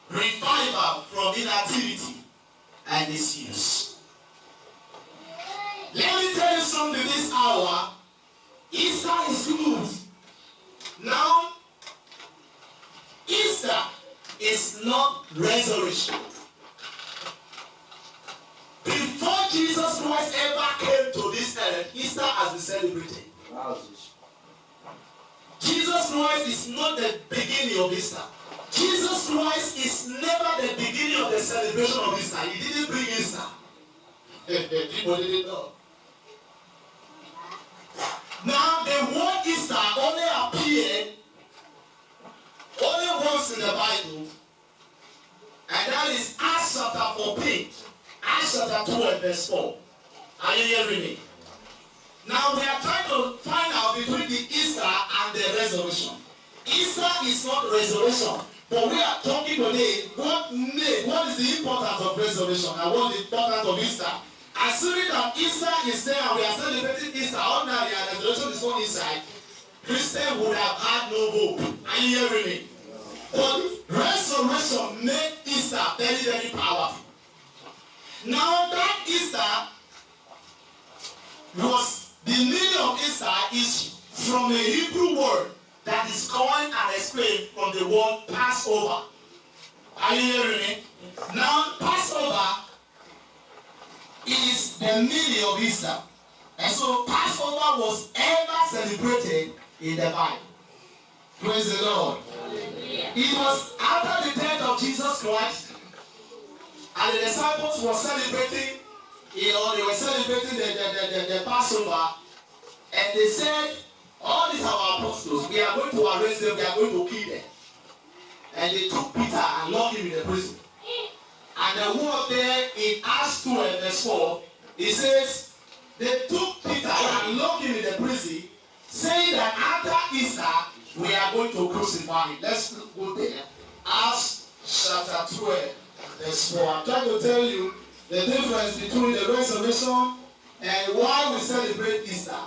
revival from inactivity and disuse. Let me tell you something this hour. Easter is good. Now, Easter is not resurrection. Before Jesus Christ ever came to this earth, Easter has been celebrated. Jesus Christ is not the beginning of Easter. Jesus Christ is never the beginning of the celebration of Easter. He didn't bring Easter. People didn't know. Now, the word Easter only appeared only once in the Bible, and that is Acts chapter 14, Acts chapter 12, verse 4. Are you hearing me? Now, we are trying to find out between the Easter and the resurrection. Easter is not resurrection, but we are talking today what is the importance of resurrection and what is the importance of Easter. Assuming that Easter is there and we are celebrating Easter, ordinarily and resurrection is not inside, Christians would have had no hope. Are you hearing me? But resurrection made Easter very, very powerful. Now that Easter was, the meaning of Easter is from a Hebrew word that is coined and explained from the word Passover. Are you hearing me? Now Passover is the meaning of Easter. And so Passover was ever celebrated in the Bible. Praise the Lord. Hallelujah. It was after the death of Jesus Christ, and the disciples were celebrating, they were celebrating the Passover, and they said, all these are our apostles, we are going to arrest them, we are going to kill them. And they took Peter and locked him in the prison. And the word there in Acts 12, verse 4, it says, they took Peter and locked him in the prison, saying that after Easter, we are going to crucify him. Let's go there. Acts chapter 12, verse 4. I'm trying to tell you the difference between the resurrection and why we celebrate Easter.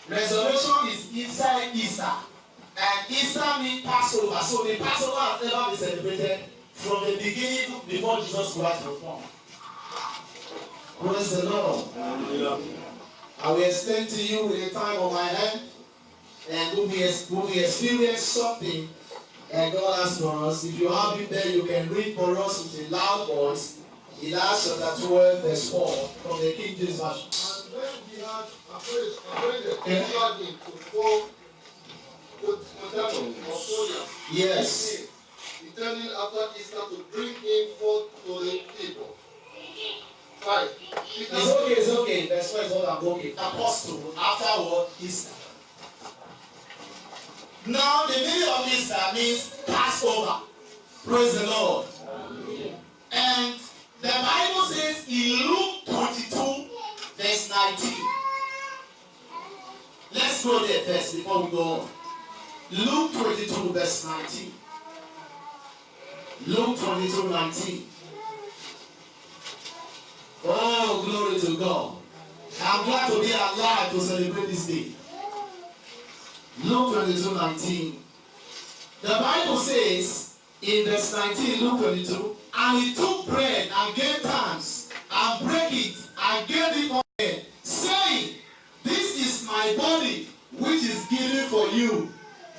Resurrection is inside Easter, and Easter means Passover. So the Passover has never been celebrated from the beginning before Jesus Christ was born. Praise the Lord. I will explain to you with the time of my hand, and when we experience something and God has for us. If you have it there, you can read for us with a loud voice in Acts chapter 12, verse 4 from the King James Version. And when he had apprehended him to go of soldiers, yes, returning after Easter to bring him forth to the people. 5. It's okay. Verse 4 is what I'm okay. Apostle, afterward, Easter. Now, the meaning of Easter means Passover. Praise the Lord. And the Bible says in Luke 22, verse 19. Let's go there first before we go on. Luke 22, verse 19. Luke 22, 19. Oh, glory to God. I'm glad to be alive to celebrate this day. Luke 22, 19. The Bible says in verse 19, Luke 22, and he took bread and gave thanks and brake it and gave it unto them, saying, this is my body which is given for you.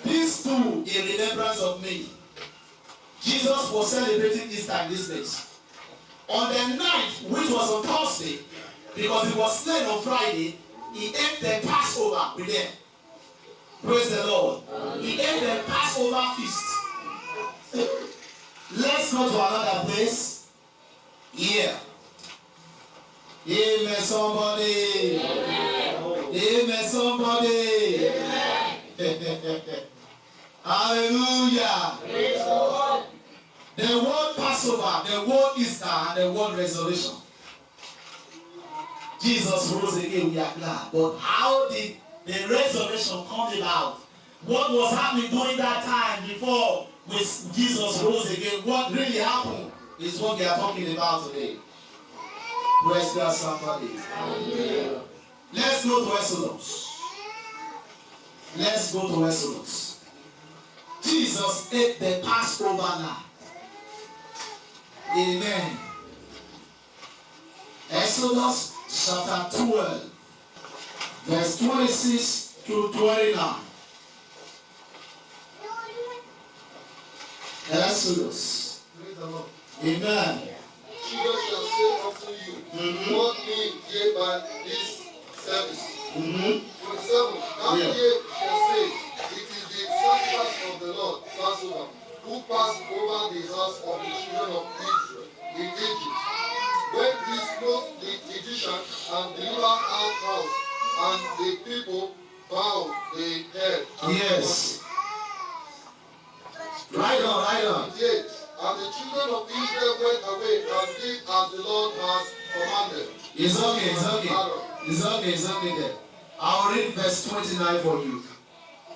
This too in remembrance of me. Jesus was celebrating Easter in this place. On the night, which was on Thursday, because he was slain on Friday, he ate the Passover with them. Praise the Lord. He ate the Passover feast. Let's go to another place. Here. Amen, somebody. Amen, somebody. Amen. Hallelujah. Praise the Lord. The word Passover, the word Easter, and the word resurrection. Jesus rose again, we are glad. But how did the resurrection come about? What was happening during that time before Jesus rose again? What really happened is what we are talking about today. Praise God, somebody. Hallelujah. Let's go to Exodus. Let's go to Exodus. Jesus ate the Passover lamb. Amen. Exodus chapter 12, verse 26 to 29. Exodus. Praise the Lord. Amen. Children shall say unto you, what mean ye by this service? 27. That Yeah. ye shall say, it is the sacrifice of the Lord, Passover, who passed over the house of the children of Israel in Egypt. When he smote the Egyptian and delivered our house, and the people bowed their head. Yes. Right on. 28. And the children of Israel went away and did as the Lord has commanded. It's okay there. I'll read verse 29 for you.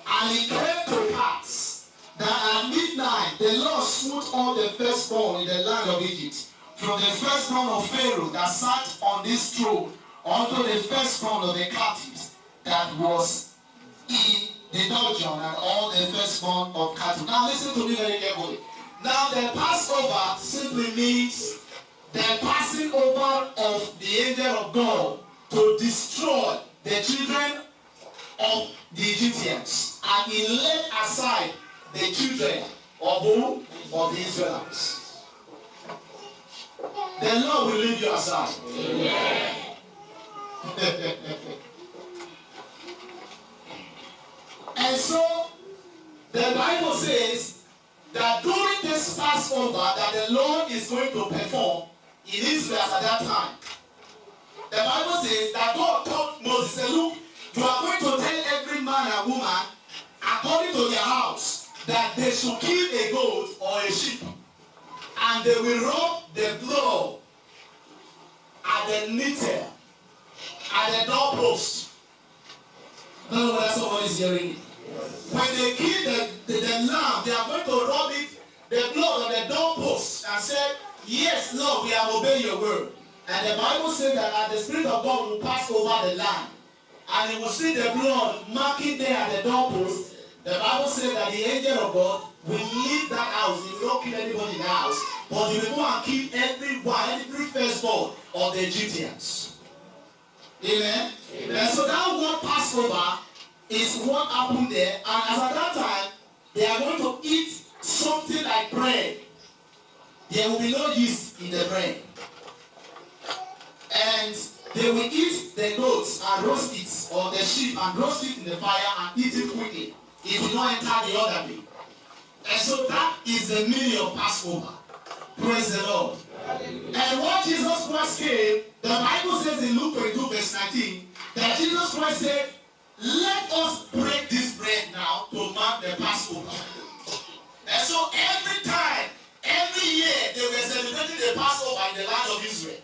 And it came to pass that at midnight the Lord smote all the firstborn in the land of Egypt, from the firstborn of Pharaoh that sat on this throne unto the firstborn of the captives that was in the dungeon, and all the firstborn of cattle. Now listen to me very carefully. Now the Passover simply means the passing over of the angel of God to destroy the children of the Egyptians, and he left aside the children of who? Of the Israelites. The Lord will leave you aside. Amen. And so the Bible says that during this Passover that the Lord is going to perform in Israel at that time, the Bible says that God told Moses, said, look, you are going to tell every man and woman according to their house that they should kill a goat or a sheep, and they will rub the blood at the lintel, at the doorpost. I don't know whether someone is hearing it. When they kill the lamb, they are going to rub it, the blood on the doorpost, and say, yes, Lord, we have obeyed your word. And the Bible says that the Spirit of God will pass over the land, and he will see the blood marking there at the doorpost. The Bible says that the angel of God will leave that house. He will not kill anybody in the house, but he will go and kill every firstborn of the Egyptians. Amen? Amen. And so that word Passover is what happened there. And as at that time, they are going to eat something like bread. There will be no yeast in the bread. And they will eat the goats and roast it, or the sheep and roast it in the fire and eat it quickly. It will not enter the other day. And so that is the meaning of Passover. Praise the Lord. And what Jesus Christ came, the Bible says in Luke 22 verse 19, that Jesus Christ said, let us break this bread now to mark the Passover. And so every time, every year, they were celebrating the Passover in the land of Israel.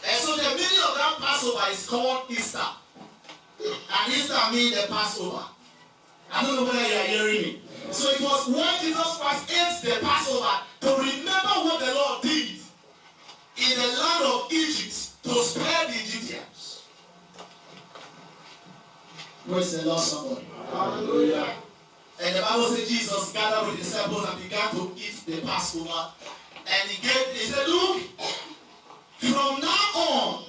And so the meaning of that Passover is called Easter. And Easter means the Passover. I don't know whether you are hearing me. So it was when Jesus Christ ate the Passover to remember what the Lord did in the land of Egypt to spare the Egyptians. Praise the Lord, somebody. Hallelujah. And the Bible says Jesus gathered with the disciples and began to eat the Passover. And he said, look, from now on,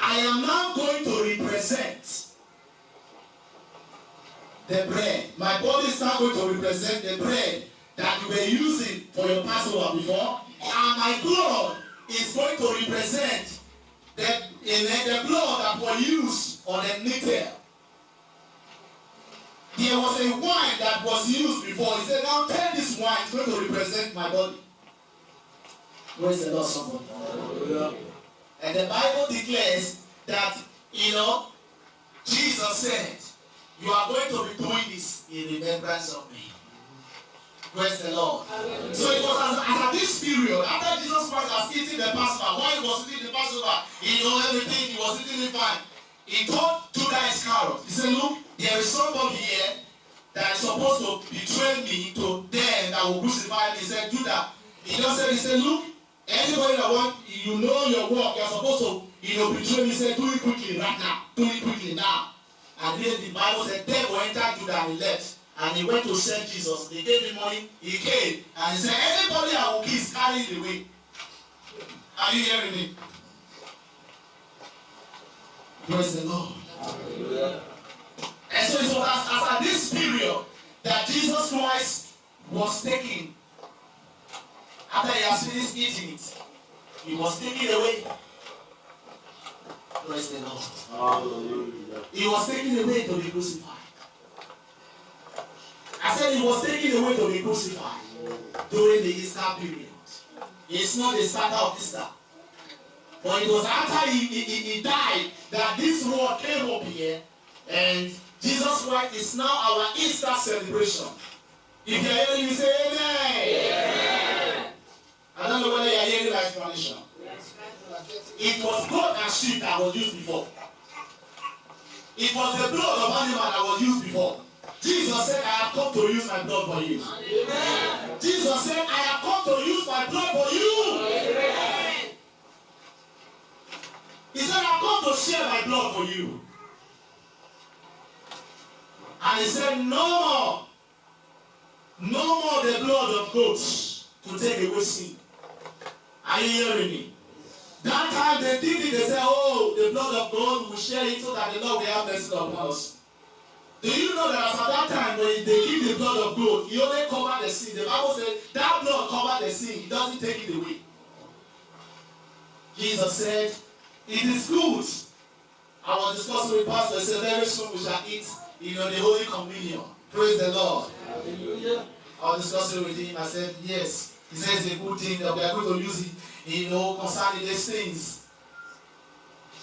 I am now going to represent the bread. My body is now going to represent the bread that you were using for your Passover before. And my blood is going to represent the blood that was used on the lintel. There was a wine that was used before. He said, now tell this wine is going to represent my body. Praise the Lord, somebody. Hallelujah. And the Bible declares that, Jesus said, you are going to be doing this in remembrance of me. Praise the Lord. Hallelujah. So it was at this period, after Jesus Christ has eaten the Passover, while he was eating the Passover, everything, he was eating it fine. He told Judas Iscariot, he said, look, there is somebody here that is supposed to betray me to them that will crucify me. He said, Judas, he said, look, anybody that wants, your work, you're supposed to, betray me. He said, do it quickly right now. Do it quickly now. And then the Bible said, devil entered Judas and he left. And he went to send Jesus. They gave him money. He came and he said, anybody I will kiss, carry it away. Are you hearing me? Praise the Lord. Hallelujah. And so it was as at this period that Jesus Christ was taken. After he has finished eating it, he was taken away. Praise the Lord. Hallelujah. He was taken away to be crucified. I said he was taken away to be crucified during the Easter period. It's not the start of Easter. But it was after he died that this word came up here, and Jesus Christ is now our Easter celebration. If you are hearing me, say amen. Amen. I don't know whether you are hearing my explanation. It was goat and sheep that was used before. It was the blood of animal that was used before. Jesus said, I have come to use my blood for you. Amen. Jesus said, I have come to use my blood for you. Amen. He said, I have come to share my blood for you. And he said, no more the blood of goats to take away sin. Are you hearing me? That time they did it, they said, oh, the blood of God will share it so that the Lord will have mercy upon us. Do you know that as at that time when they give the blood of goat, he only covered the sin? The Bible says that blood covered the sin, he doesn't take it away. Jesus said, it is good. I was discussing with Pastor, he said, very soon we shall eat the Holy Communion. Praise the Lord. Hallelujah. I was discussing with him, I said, yes. He says it's a good thing that we are going to use it, concerning these things.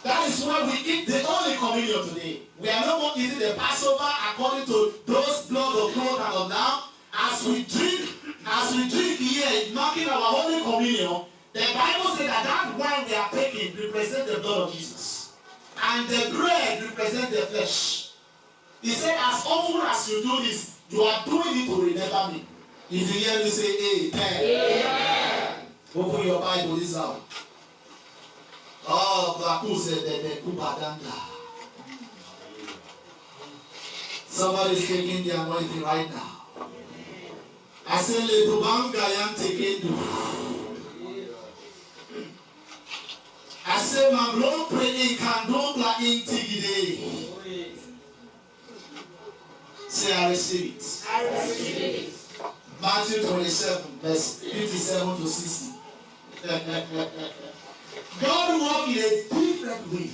That is why we eat the Holy Communion today. We are no more eating the Passover according to those blood of goat and of lamb. As we drink here, marking our Holy Communion, the Bible says that wine we are taking represents the blood of Jesus. And the bread represents the flesh. He said, as often as you do this, you are doing it to remember me. If you hear me say amen. Amen. Open your Bible, this out. Oh, Blackuse de Kupadanda. Somebody is taking the anointing right now. I say, Le Dubanga Yan Tekendu. I say, Mamlo praying Kandobla in Tigide. Say, I receive it. I receive it. Matthew 27, verse 57 to 60. God walked in a different way.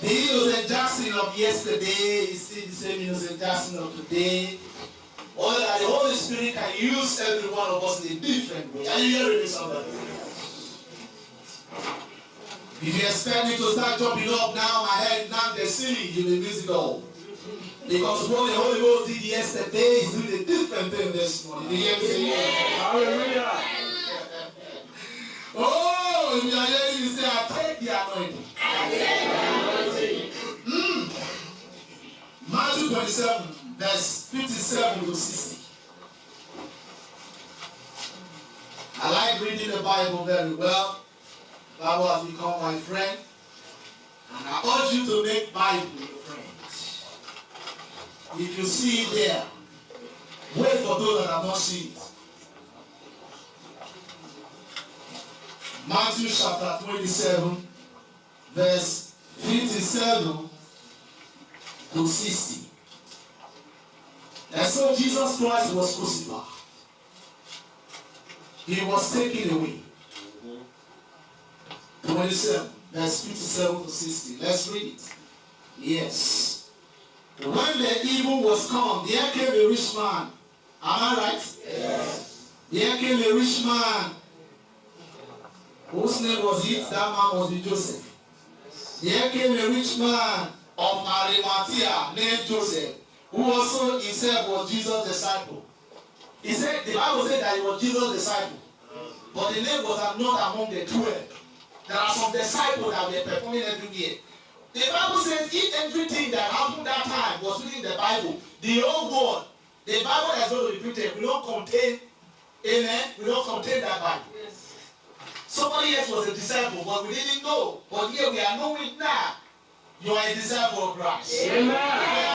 The Innocent Jackson of yesterday is still the same Innocent Jackson of today. Or that the Holy Spirit can use every one of us in a different way. Are you hearing me, somebody? If you expect me to start jumping up now, my head, now the ceiling, you will miss it all. Because what the Holy Ghost did yesterday is doing a different thing this morning. Did you hear me say hallelujah? Oh, if you are hearing me say, I take the anointing. I take the anointing. Matthew 27, verse 57 to 60. I like reading the Bible very well. The Bible has become my friend. And I urge you to make Bible your friend. If you see it there, wait for those that have not seen it. Matthew chapter 27, verse 57 to 60. And so Jesus Christ was crucified. He was taken away. 27, verse 57 to 60. Let's read it. Yes. When the evil was come, there came a rich man. Am I right? Yes. There came a rich man. Whose name was it? That man was Joseph. There came a rich man of Arimathea named Joseph, who also himself was Jesus' disciple. He said, the Bible said that he was Jesus' disciple. But the name was not among the 12. There are some disciples that were performing every year. The Bible says if everything that happened that time was within the Bible, the whole world, the Bible that's going to be printed will not contain, amen, will not contain that Bible. Yes. Somebody else was a disciple, but we didn't know. But here we are knowing now. You are a disciple of Christ. Amen.